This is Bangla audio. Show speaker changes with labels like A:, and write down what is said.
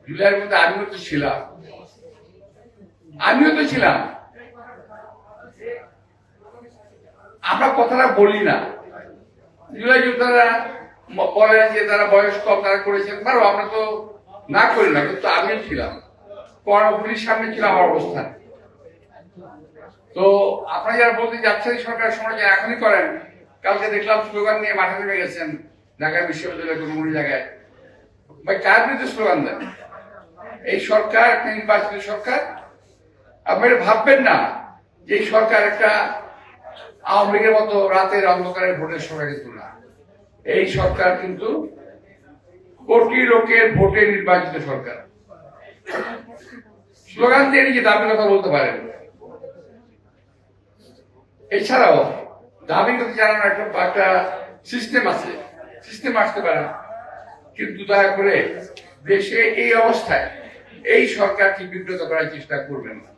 A: জুলাইয়ের মধ্যে আমিও তো ছিলাম। আমরা কথাটা বলি না। জুলাই যোদ্ধারা বলেন যে তারা বয়স কম, তারা করেছেন, পারো আমরা তো না করি না, কিন্তু আমিও ছিলাম, কর্ণফুলির সামনে ছিল আমার অবস্থান। তো আপনারা যারা বলতে যাচ্ছেন সরকার সমালোচনা এখনই করেন, কালকে দেখলাম স্লোগান নিয়ে মাঠে নেমে গেছেন ঢাকা বিশ্ববিদ্যালয়ের কোনো জায়গায়। ভাই কার বিরুদ্ধে স্লোগান দেন? এই সরকার একটা নির্বাচিত সরকার। আপনারা ভাববেন না যে এই সরকার একটা আওয়ামী লীগের মতো রাতের অন্ধকারের ভোটের সরকার, কিন্তু না। এই সরকার কিন্তু কোটি লোকের ভোটে নির্বাচিত সরকার। স্লোগান দিয়ে নিজে দাবি কথা বলতে পারেন। এছাড়াও দাবি করতে জানানো একটা সিস্টেম আছে, সিস্টেম আসতে পারে, কিন্তু দয়া করে দেশে এই অবস্থায় এই সরকারকে বিব্রত করার চেষ্টা করবেন না।